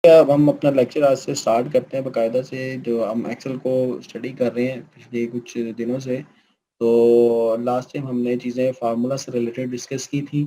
अब हम अपना लेक्चर आज से स्टार्ट करते हैं बाकायदा से। जो हम एक्सेल को स्टडी कर रहे हैं पिछले कुछ दिनों से। तो लास्ट टाइम हमने चीज़ें फार्मूला से रिलेटेड डिस्कस की थी।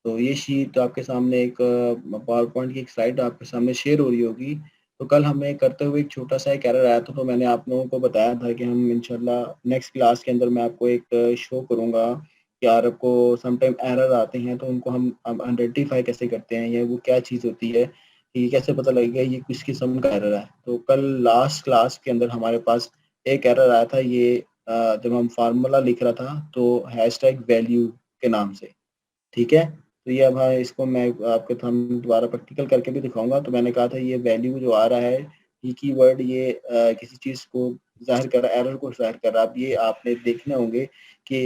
तो ये शीट आपके सामने एक पावर पॉइंट की एक स्लाइड आपके सामने शेयर हो रही होगी। तो कल हमें करते हुए एक छोटा सा एक एरर आया था, तो मैंने आप लोगों को बताया था कि हम इंशाल्लाह नेक्स्ट क्लास के अंदर मैं आपको एक शो करूँगा कि यार आपको समटाइम एरर आते हैं, तो उनको हम आइडेंटिफाई कैसे करते हैं या वो क्या चीज़ होती है, ये कैसे पता लगेगा ये किस किस्म का एरर है। तो कल लास्ट क्लास के अंदर हमारे पास एक एरर आया था, ये जब हम फार्मूला लिख रहा था तो हैशटैग वैल्यू के नाम से, ठीक है। तो ये अब हाँ, इसको मैं आपके सामने दोबारा प्रैक्टिकल करके भी दिखाऊँगा। तो मैंने कहा था ये वैल्यू जो आ रहा है, ये कीवर्ड ये किसी चीज़ को ज़ाहिर कर रहा है, एरर को ज़ाहिर कर रहा है। अब ये आपने देखने होंगे कि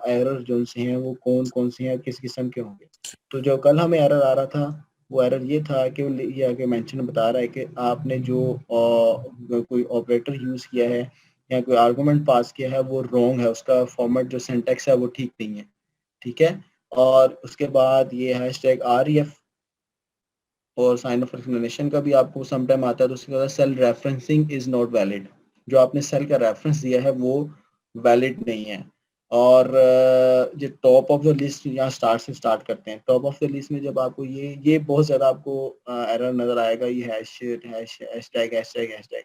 एरर जो से हैं वो कौन-कौन से हैं, किस किस्म के होंगे। तो जो कल हमें एरर आ रहा था, वो एरर ये था कि वो ये आगे मेंशन बता रहा है कि आपने जो कोई ऑपरेटर यूज़ किया है या कोई आर्गुमेंट पास किया है वो रॉन्ग है, उसका फॉर्मेट जो सिंटैक्स है वो ठीक नहीं है, ठीक है। और उसके बाद ये हैशटैग आरईएफ और साइन ऑफ एक्सप्लेनेशन का भी आपको सम टाइम आता है, तो उसके बाद cell referencing is not valid. जो आपने सेल का रेफरेंस दिया है वो वैलिड नहीं है। और जो टॉप ऑफ द लिस्ट यहाँ स्टार्ट से स्टार्ट करते हैं। टॉप ऑफ द लिस्ट में जब आपको ये बहुत ज़्यादा आपको एरर नज़र आएगा, ये हैशटैग हैशटैग हैशटैग।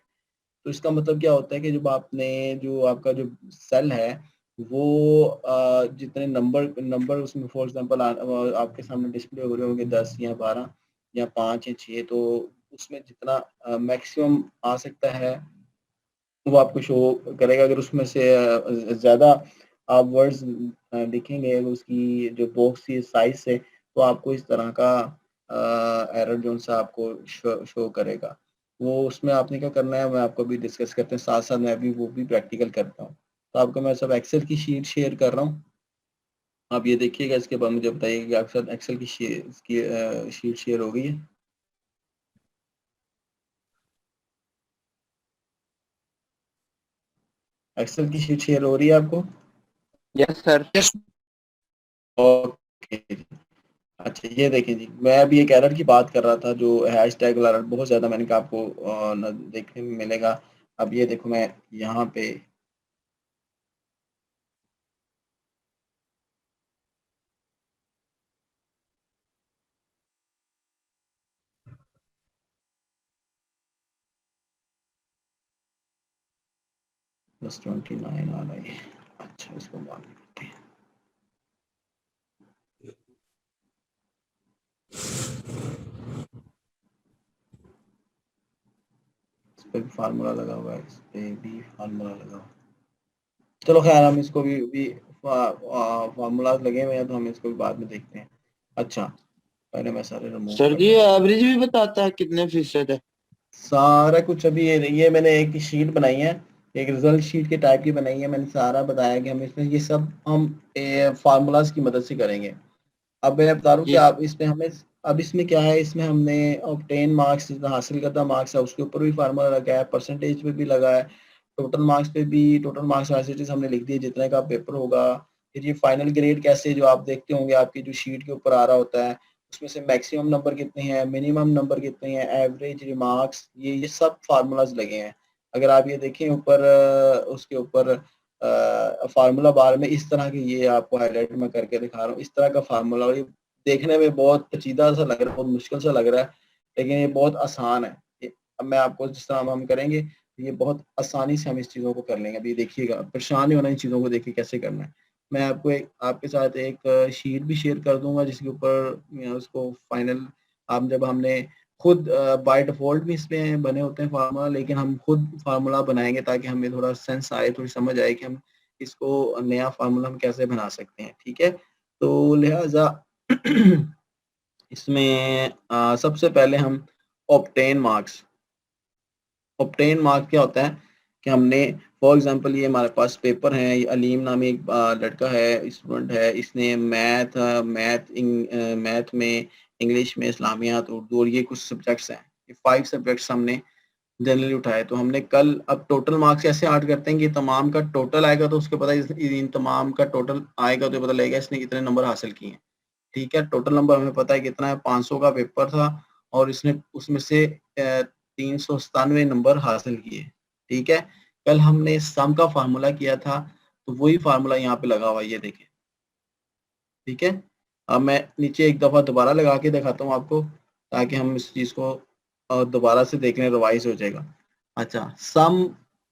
तो इसका मतलब क्या होता है कि जब आपने जो आपका जो सेल है वो जितने नंबर नंबर उसमें फॉर एग्जांपल आपके सामने डिस्प्ले हो रहे होंगे 10 या 12 या 5 या 6, तो उसमें जितना मैक्सिमम आ सकता है वो आपको शो करेगा। अगर उसमें से ज़्यादा आप वर्ड्स लिखेंगे उसकी जो बॉक्स की साइज़ से, तो आपको इस तरह का एरर जो-सा आपको शो करेगा। वो उसमें आपने क्या करना है, मैं आपको अभी डिस्कस करते हैं, साथ-साथ मैं भी वो भी प्रैक्टिकल करता हूँ। तो आपको मैं सब एक्सेल की शीट शेयर कर रहा हूँ। आप ये देखिएगा, इसके बाद मुझे बताइएगा कि आपके साथ एक्सेल की शीट शेयर हो गई है? एक्सेल की शीट शेयर हो रही है आपको? Yes sir. ओके। अच्छा, ये देखिए जी, मैं अभी एक एरर की बात कर रहा था जो हैशटैग वाला एरर बहुत ज़्यादा मैंने कहा आपको देखने में मिलेगा। अब ये देखो मैं यहाँ पे +29 आ रहा है। अच्छा, इसको बाद में करते हैं। इस पे भी फार्मूला लगा हुआ है, इस पे भी फार्मूला लगा हुआ है। चलो खैर, हम इसको भी फार्मूला लगे हुए हैं तो हम इसको भी बाद में देखते हैं। अच्छा, पहले मैं सारे रिमूव सर कर जी दूँ। एवरेज भी बताता है कितने फीसद है? सारा कुछ अभी ये मैंने एक शीट बनाई है, एक रिजल्ट शीट के टाइप की बनाई है। मैंने सारा बताया कि हम इसमें ये सब हम फार्मूलाज की मदद से करेंगे। अब मैं बता रहा हूँ कि जी आप इसमें हमें अब इसमें क्या है, इसमें हमने ऑब्टेन मार्क्स जितना हासिल करता मार्क्स है उसके ऊपर भी फार्मूला लगा है, परसेंटेज पे भी लगा है, टोटल मार्क्स पे भी total marks as it is हमने लिख दिए जितने का पेपर होगा। फिर ये फाइनल ग्रेड कैसे जो आप देखते होंगे आपकी जो शीट के ऊपर आ रहा होता है, उसमें से मैक्सिमम नंबर कितने हैं, मिनिमम नंबर कितने हैं, एवरेज रिमार्क्स, ये सब फार्मूलाज लगे हैं। अगर आप ये देखें ऊपर उसके ऊपर फार्मूला बार में इस तरह के ये आपको हाईलाइट मैं करके दिखा रहा हूँ, इस तरह का फार्मूला। और ये देखने में बहुत पेचीदा सा लग रहा है, बहुत मुश्किल सा लग रहा है, लेकिन ये बहुत आसान है। अब मैं आपको जिस तरह हम करेंगे, ये बहुत आसानी से हम इस चीज़ों को कर लेंगे। अभी देखिएगा, परेशान नहीं होना इन चीज़ों को देख के कैसे करना है। मैं आपको एक आपके साथ एक शीट भी शेयर कर दूँगा जिसके ऊपर उसको फाइनल आप जब हमने खुद बाय डिफ़ॉल्ट भी इसमें बने होते हैं फार्मूला, लेकिन हम खुद फार्मूला बनाएँगे ताकि हमें थोड़ा सेंस आए, थोड़ी समझ आए कि हम इसको नया फार्मूला हम कैसे बना सकते हैं, ठीक है? तो लिहाज़ा इसमें सबसे पहले हम ऑब्टेन मार्क्स ऑब्टेन मार्क्स क्या होता है कि हमने फॉर एग्जांपल ये हमारे पास पेपर है, ये अलीम नामी एक लड़का है, स्टूडेंट है, इसने मैथ में, इंग्लिश में, इस्लामियात, उर्दू और ये कुछ सब्जेक्ट्स हैं। ये 5 सब्जेक्ट्स हमने जनरली उठाए। तो हमने कल अब टोटल मार्क्स ऐसे ऐड करते हैं कि तमाम का टोटल आएगा तो उसको पता है इन तमाम का टोटल आएगा तो पता लगेगा इसने कितने नंबर हासिल किए हैं। ठीक है, टोटल नंबर हमें पता है कितना है, 500 का पेपर था और इसने उसमें से 397 नंबर हासिल किए। ठीक है, कल हमने सम का फार्मूला किया था, तो वही फार्मूला यहाँ पे लगा हुआ है, ये देखें। ठीक है, अब मैं नीचे एक दफ़ा दोबारा लगा के दिखाता हूँ आपको, ताकि हम इस चीज़ को दोबारा से देख लें, रिवाइज हो जाएगा। अच्छा, सम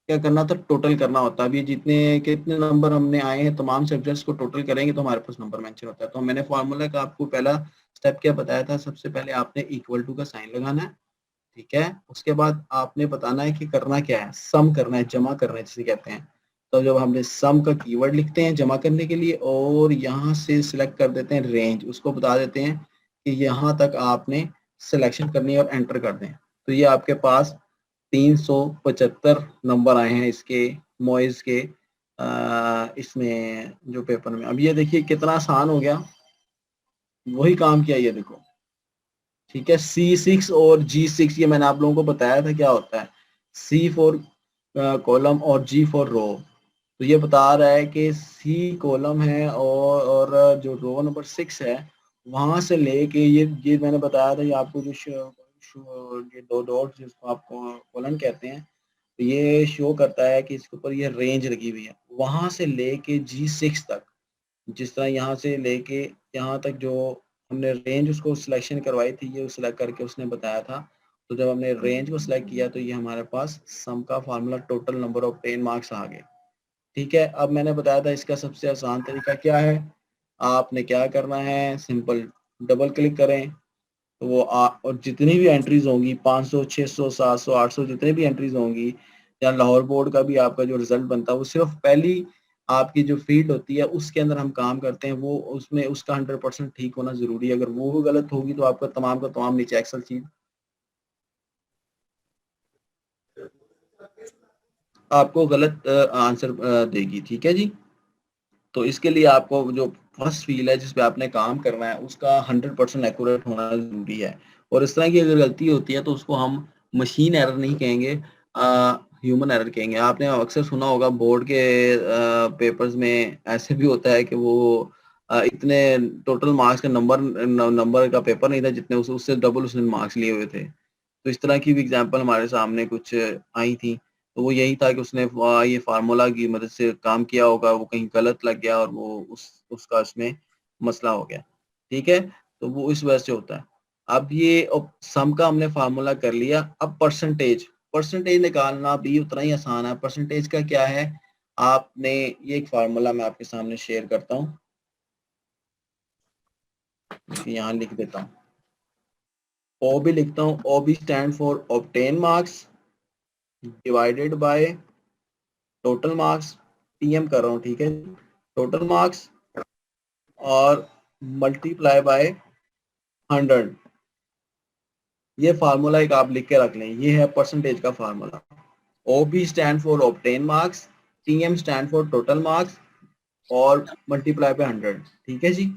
क्या करना था, टोटल करना होता है। अभी जितने कितने नंबर हमने आए हैं तमाम सब्जेक्ट्स को टोटल करेंगे तो हमारे पास नंबर मेंशन होता है। तो मैंने फार्मूला का आपको पहला स्टेप क्या बताया था, सबसे पहले आपने इक्वल टू का साइन लगाना है। ठीक है, उसके बाद आपने बताना है कि करना क्या है, सम करना है, जमा करना है जिसे कहते हैं। तो जब हमने सम का कीवर्ड लिखते हैं जमा करने के लिए, और यहाँ से सिलेक्ट कर देते हैं रेंज, उसको बता देते हैं कि यहाँ तक आपने सिलेक्शन करनी है और एंटर कर दें। तो ये आपके पास 375 नंबर आए हैं इसके मॉइज के इसमें जो पेपर में। अब ये देखिए कितना आसान हो गया, वही काम किया ये देखो। ठीक है, C6 और G6 ये मैंने आप लोगों को बताया था क्या होता है। C फॉर कॉलम और G फॉर रो। तो ये बता रहा है कि C कॉलम है और जो रो नंबर 6 है वहां से लेके ये मैंने बताया था, ये आपको ये दो डॉट जिसको आप कॉलन कहते हैं, तो ये शो करता है कि इसके ऊपर ये रेंज लगी हुई है, वहां से लेके G6 तक। जिस तरह यहाँ से लेके यहाँ तक जो हमने रेंज उसको सिलेक्शन करवाई थी, ये सिलेक्ट करके उसने बताया था। तो जब हमने रेंज को सिलेक्ट किया तो ये हमारे पास सम का formula total number of 10 marks आ गए। ठीक है, अब मैंने बताया था इसका सबसे आसान तरीका क्या है। आपने क्या करना है, सिंपल डबल क्लिक करें, तो वो और जितनी भी एंट्रीज होंगी 500 600 700 800 जितने भी एंट्रीज होंगी, या लाहौर बोर्ड का भी आपका जो रिजल्ट बनता है वो सिर्फ पहली आपकी जो फील्ड होती है उसके अंदर हम काम करते हैं, वो उसमें उसका 100% ठीक होना जरूरी है। अगर वो गलत होगी तो आपका तमाम का तमाम नीचे एक्सेल शीट आपको गलत आंसर देगी। ठीक है जी, तो इसके लिए आपको जो फर्स्ट फील है जिस पे आपने काम करना है उसका 100% एक्यूरेट होना जरूरी है। और इस तरह की अगर गलती होती है तो उसको हम मशीन एरर नहीं कहेंगे, ह्यूमन एरर कहेंगे। आपने अक्सर सुना होगा बोर्ड के पेपर्स में ऐसे भी होता है कि वो इतने टोटल मार्क्स का नंबर का पेपर नहीं था जितने उससे डबल उसने मार्क्स लिए हुए थे। तो इस तरह की भी एग्जांपल हमारे सामने कुछ आई थी। तो वो यही था कि उसने ये फार्मूला की मदद से काम किया होगा, वो कहीं गलत लग गया और वो उसका उसमें मसला हो गया। ठीक है, तो वो इस वजह से होता है। अब ये सम का हमने फार्मूला कर लिया। अब परसेंटेज परसेंटेज निकालना भी उतना ही आसान है। परसेंटेज का क्या है, आपने ये एक फार्मूला मैं आपके सामने शेयर करता हूँ, यहाँ लिख देता हूँ। ओ भी लिखता हूँ, O B stand for obtain marks divided by total marks, TM कर रहा हूँ। ठीक है, टोटल मार्क्स और मल्टीप्लाई बाय 100। ये फार्मूला एक आप लिख के रख लें, ये है परसेंटेज का formula. O B stand for obtain marks, TM stand for total marks और मल्टीप्लाई बाय 100। ठीक है जी,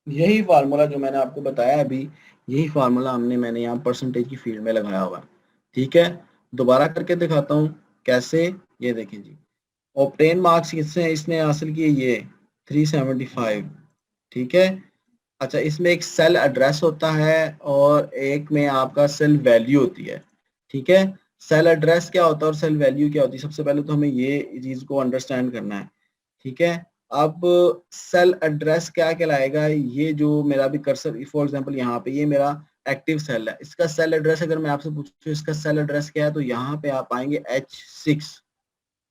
यही फार्मूला जो मैंने आपको बताया अभी, यही फार्मूला मैंने यहाँ परसेंटेज की फील्ड में लगाया हुआ है। ठीक है, दोबारा करके दिखाता हूँ कैसे। ये देखें जी, ऑब्टेन मार्क्स किसने इसने हासिल किए, ये 375। ठीक है, अच्छा इसमें एक सेल एड्रेस होता है और एक में आपका सेल वैल्यू होती है। ठीक है, सेल एड्रेस क्या होता है और सेल वैल्यू क्या होती है, सबसे पहले तो हमें ये चीज को अंडरस्टैंड करना है। ठीक है, अब सेल एड्रेस क्या कहलाएगा, ये जो मेरा भी कर्सर फॉर एग्जांपल यहाँ पे ये मेरा एक्टिव सेल है, इसका सेल एड्रेस अगर मैं आपसे पूछूं इसका सेल एड्रेस क्या है, तो यहाँ पे आप आएंगे H6।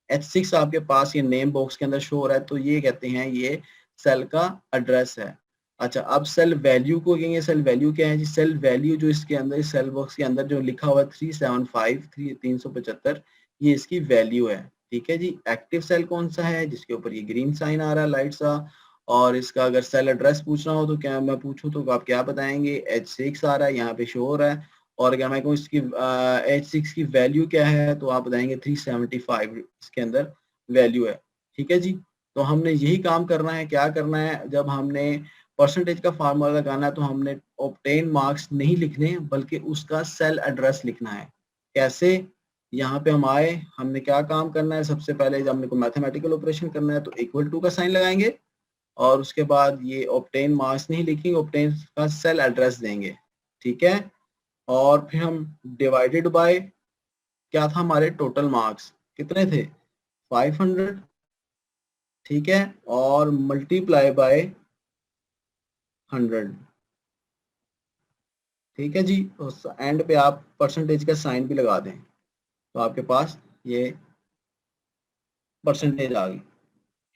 H6 आपके पास ये नेम बॉक्स के अंदर शो हो रहा है, तो ये कहते हैं ये सेल का एड्रेस है। अच्छा, अब सेल वैल्यू को कहेंगे, सेल वैल्यू क्या है जी, सेल वैल्यू जो इसके अंदर इस सेल बॉक्स के अंदर जो लिखा हुआ है 375 375, ये इसकी वैल्यू है। ठीक है जी, एक्टिव सेल कौन सा है, जिसके ऊपर ये ग्रीन साइन आ रहा है लाइट सा। और इसका अगर सेल एड्रेस पूछना हो तो क्या मैं पूछूं तो आप क्या बताएंगे, H6 आ रहा है यहाँ पे शो हो रहा है। और अगर मैं कहूँ इसकी H6 की वैल्यू क्या है तो आप बताएंगे 375 इसके अंदर वैल्यू है। ठीक है जी, तो हमने यही काम करना है। क्या करना है, जब हमने परसेंटेज का फार्मूला लगाना है तो हमने ऑब्टेन मार्क्स नहीं लिखने बल्कि उसका सेल एड्रेस लिखना है। कैसे, यहाँ पे हम आए, हमने क्या काम करना है, सबसे पहले जब हमने को मैथमेटिकल ऑपरेशन करना है तो इक्वल टू का साइन लगाएंगे और उसके बाद ये ऑब्टेन मार्क्स नहीं लिखेंगे, ऑब्टेन का सेल एड्रेस देंगे, ठीक है। और फिर हम डिवाइडेड बाय क्या था, हमारे टोटल मार्क्स कितने थे 500, ठीक है, और मल्टीप्लाई बाय 100, ठीक है जी। उस एंड पे आप परसेंटेज का साइन भी लगा दें तो आपके पास ये परसेंटेज आ गई।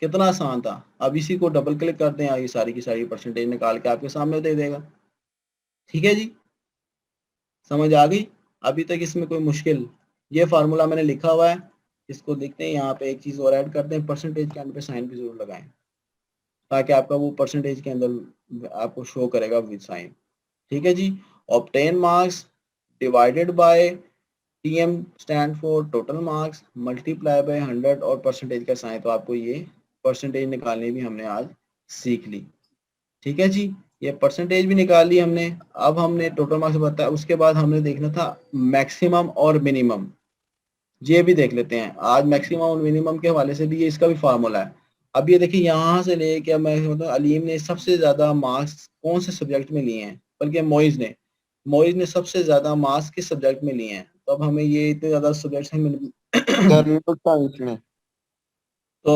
कितना आसान था। अब इसी को डबल क्लिक करते हैं, ये सारी की सारी परसेंटेज निकाल के आपके सामने दे देगा, ठीक है जी। समझ आ गई अभी तक इसमें कोई मुश्किल। ये फार्मूला मैंने लिखा हुआ है, इसको देखते हैं। यहाँ पे एक चीज़ और ऐड करते हैं, परसेंटेज के एंड पे साइन भी जरूर लगाएं ताकि आपका वो परसेंटेज के अंदर आपको शो करेगा विद साइन, ठीक है जी। Obtain marks divided by TM stand for total marks multiply by 100 और परसेंटेज का साइन। तो आपको ये परसेंटेज निकालनी भी हमने आज सीख ली, ठीक है जी। ये परसेंटेज भी निकाल ली हमने। अब हमने टोटल मार्क्स बताया, उसके बाद हमने देखना था मैक्सिमम और मिनिमम। ये भी देख लेते हैं आज, मैक्सिमम और मिनिमम के हवाले से भी ये इसका भी फार्मूला है। अब ये देखिए यहाँ से लेके मैं मतलब अलीम ने सबसे ज्यादा मार्क्स कौन से सब्जेक्ट में लिए हैं, बल्कि मोइज ने सबसे ज्यादा मार्क्स किस सब्जेक्ट में लिए हैं। तो अब हमें ये इतने ज्यादा सब्जेक्ट हैं जनरल साइंस में। तो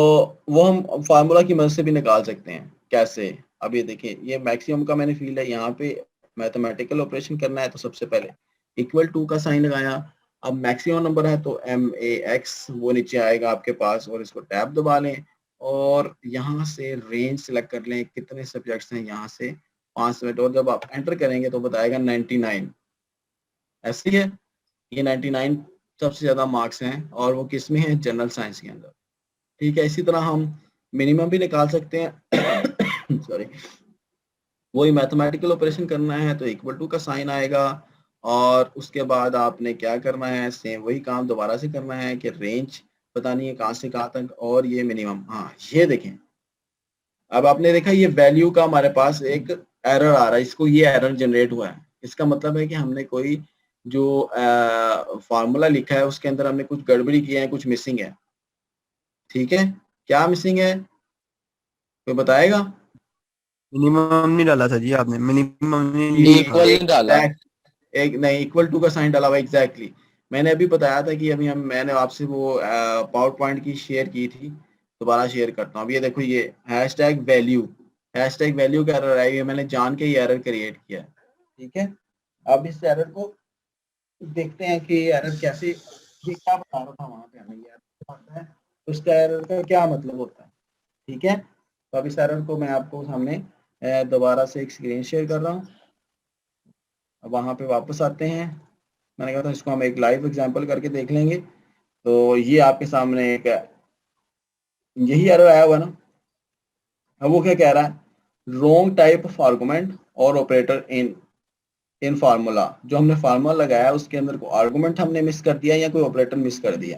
वो हम फार्मूला की मदद से भी निकाल सकते हैं। कैसे, अब ये देखिए, ये मैक्सिमम का मैंने फील्ड है, यहाँ पे मैथमेटिकल ऑपरेशन करना है तो सबसे पहले इक्वल टू का साइन लगाया। अब मैक्सिमम नंबर है तो MAX वो नीचे आएगा आपके पास और इसको टैब दबा लें और यहाँ से रेंज सेलेक्ट कर लें कितने सब्जेक्ट्स हैं, यहाँ से 5 सब्जेक्ट, और जब आप एंटर करेंगे तो बताएगा 99। ऐसी है, ये 99 सबसे ज्यादा मार्क्स हैं और वो किस में है, जनरल साइंस के अंदर, ठीक है। इसी तरह हम मिनिमम भी निकाल सकते हैं सॉरी। वही मैथमेटिकल ऑपरेशन करना है तो इक्वल टू का साइन आएगा और उसके बाद आपने क्या करना है, सेम वही काम दोबारा से करना है कि रेंज बतानी है कहाँ से कहाँ तक और ये मिनिमम। हाँ ये देखें, अब आपने देखा ये वैल्यू का हमारे पास एक एरर आ रहा है, इसको ये एरर जनरेट हुआ है। इसका मतलब है कि हमने कोई जो फार्मूला लिखा है उसके अंदर हमने कुछ गड़बड़ी किया है, कुछ मिसिंग है, ठीक है। क्या मिसिंग है, कोई बताएगा। मिनिमम नहीं डाला था जी आपने, मिनिमम नहीं लिखा। इक्वल नहीं डाला। एग्जैक्ट, एक नहीं, इक्वल टू का साइन डाला हुआ एग्जैक्टली exactly। मैंने अभी बताया था कि अभी मैंने आपसे वो पावर पॉइंट की शेयर की थी, दोबारा शेयर करता हूँ। अब ये देखो, ये हैशटैग वैल्यू का एरर है, ये मैंने जान के ये एरर क्रिएट किया है, ठीक है। अब इस एरर को देखते हैं कि ये एरर कैसे, ये क्या बता रहा था वहां पे हमें, ये एरर आता है तो उसका एरर का क्या मतलब होता है, ठीक है। तो अब इस एरर को मैं आपको सामने दोबारा से एक स्क्रीन शेयर कर रहा हूँ। अब वहां पे वापस आते हैं, मैंने कहा था इसको हम एक लाइव एग्जांपल करके देख लेंगे। तो ये आपके सामने एक यही एरर आया हुआ ना। अब वो क्या कह रहा है, रॉन्ग टाइप ऑफ आर्गुमेंट और ऑपरेटर इन इन फार्मूला। जो हमने फार्मूला लगाया उसके अंदर को आर्गुमेंट हमने मिस कर दिया या कोई ऑपरेटर मिस कर दिया,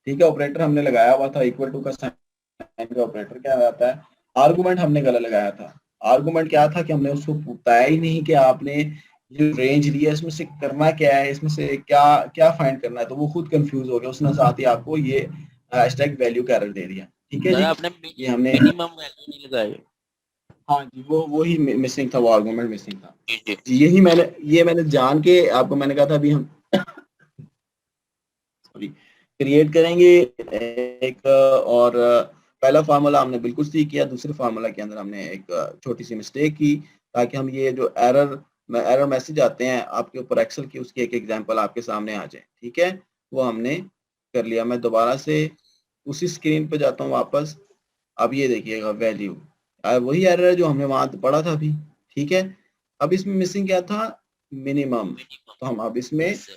ठीक है। ऑपरेटर हमने लगाया हुआ था इक्वल टू का साइन का ऑपरेटर क्या आता है, आर्गुमेंट हमने गलत लगाया था। आर्गुमेंट क्या था कि हमने उसको बताया ही नहीं कि आपने जो रेंज लिया इसमें से करना क्या है, इसमें से क्या क्या फाइंड करना है। तो वो खुद कंफ्यूज हो गया, उसने साथ ही आपको ये हैशटैग वैल्यू का एरर दे दिया, ठीक है सर जी। आपने ये हमने, मिनिमम वैल्यू नहीं लगाई। हाँ जी, वो ही मिसिंग था, वो आर्गुमेंट मिसिंग था। जी जी। यही मैंने जान के आपको मैंने कहा था अभी हम सॉरी क्रिएट करेंगे एक, और पहला फार्मूला हमने बिल्कुल ठीक किया, दूसरे फार्मूला के अंदर हमने एक छोटी सी मिस्टेक की ताकि हम ये जो एरर मैसेज आते हैं आपके ऊपर एक्सेल की, उसकी एक एग्जांपल आपके सामने आ जाए, ठीक है। वो हमने कर लिया। मैं दोबारा से उसी स्क्रीन पे जाता हूँ वापस। अब ये देखिएगा वैल्यू, वही एरर है जो हमने वहां पढ़ा था अभी, ठीक है। अब इसमें मिसिंग क्या था, मिनिमम। तो हम अब इसमें यस सर।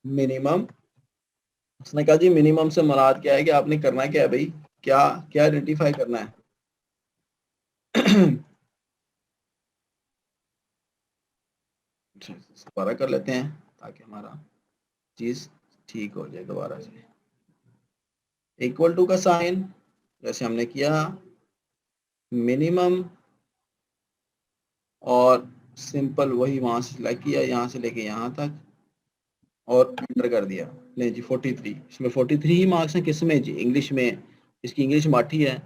मिनिमम, उसने कहा जी मिनिमम से मुराद क्या है कि आपने करना क्या है भाई, क्या क्या आइडेंटिफाई करना है दोबारा कर लेते हैं ताकि हमारा चीज ठीक हो जाए। दोबारा से इक्वल टू का साइन जैसे हमने किया मिनिमम और सिंपल वही वहां से सिलेक्ट किया, यहाँ से लेके यहाँ तक और एंटर कर दिया। ले जी 43, इसमें 43 ही मार्क्स हैं। किस में जी? इंग्लिश में। इसकी इंग्लिश माठी है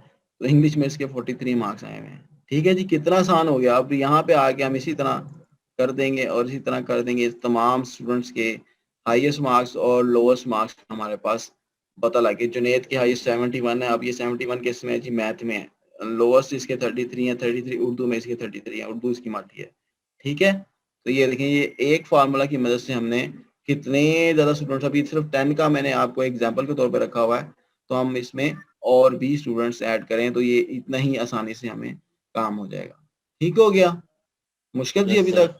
तो इंग्लिश में इसके 43 मार्क्स आए हुए हैं। ठीक है जी, कितना आसान हो गया। अब यहाँ पे आके हम इसी तरह कर देंगे और इसी तरह कर देंगे। तमाम स्टूडेंट्स के हाईएस्ट मार्क्स और लोवेस्ट मार्क्स हमारे पास पता लगे। जुनेद के हाईएस्ट 71 है। अब ये 71 किस में है जी? मैथ में है। लोवेस्ट इसके 33 है, 33 उर्दू में इसके 33 है, उर्दू इसकी माठी है। ठीक है, तो ये देखें, ये एक फार्मूला की मदद से हमने कितने ज़्यादा स्टूडेंट्स, अभी सिर्फ 10 का मैंने आपको एग्जाम्पल के तौर पे रखा हुआ है, तो हम इसमें और भी स्टूडेंट्स ऐड करें तो ये इतना ही आसानी से हमें काम हो जाएगा। ठीक हो गया? मुश्किल जी यस अभी सर। तक?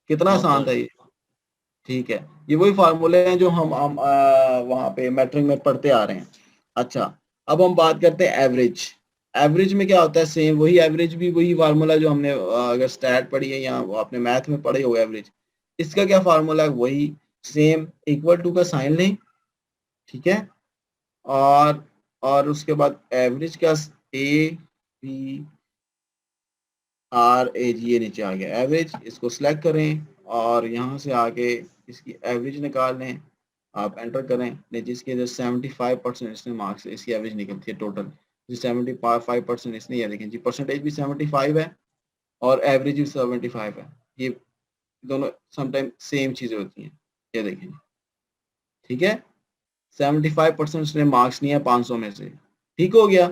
कितना नो आसान सर। था ये? ठीक है, ये वही फार्मूले हैं जो हम वहाँ पे मैट्रिक में पढ़ते आ रहे हैं। अच्छा, अब हम बात करते हैं एवरेज। एवरेज में क्या होता है? सेम वही एवरेज, भी वही फार्मूला जो हमने अगर स्टैट पढ़ी है या आपने मैथ में पढ़े हो एवरेज, इसका क्या फार्मूला है? वही सेम, इक्वल टू का साइन लें। ठीक है, और उसके बाद एवरेज का ए बी आर ए जी, ये नीचे आ गया एवरेज, इसको सिलेक्ट करें और यहाँ से आके इसकी एवरेज निकाल लें। आप एंटर करें, नहीं जिसके जो 75% इसने मार्क्स, इसकी एवरेज निकलती है टोटल। जो 75% इसने, ये देखें जी, परसेंटेज भी 75 है और एवरेज भी 75 है। ये दोनों समटाइम सेम चीज़ें होती हैं। ये देखें, ठीक है, 75% उसने मार्क्स नहीं है 500 में से। ठीक हो गया?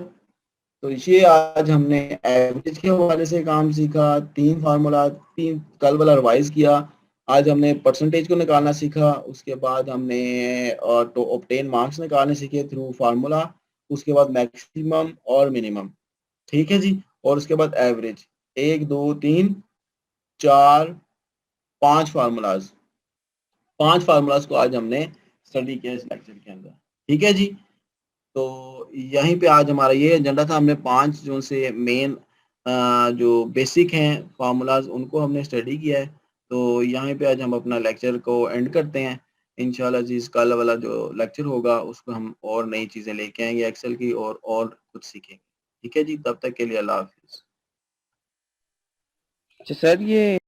तो ये आज हमने एवरेज के हवाले से काम सीखा। 3 फार्मूला, 3 कल वाला रिवाइज किया। आज हमने परसेंटेज को निकालना सीखा। उसके बाद हमने तो ऑब्टेन मार्क्स निकालने सीखे थ्रू फार्मूला। उसके बाद मैक्सिमम और मिनिमम। ठीक है जी, और उसके बाद एवरेज। 1 2 3 4 5 फार्मूलाज, 5 फार्मूलाज को आज हमने स्टडी किया इस लेक्चर के अंदर। ठीक है जी, तो यहीं पे आज हमारा ये एजेंडा था। हमने 5 जो से मेन जो बेसिक हैं फार्मूलाज, उनको हमने स्टडी किया है। तो यहाँ पे आज हम अपना लेक्चर को एंड करते हैं। इंशाल्लाह जी, कल वाला जो लेक्चर होगा उसको हम और नई चीज़ें लेके आएंगे एक्सेल की, और कुछ सीखेंगे। ठीक है जी, तब तक के लिए अल्लाह हाफिज़। अच्छा सर, ये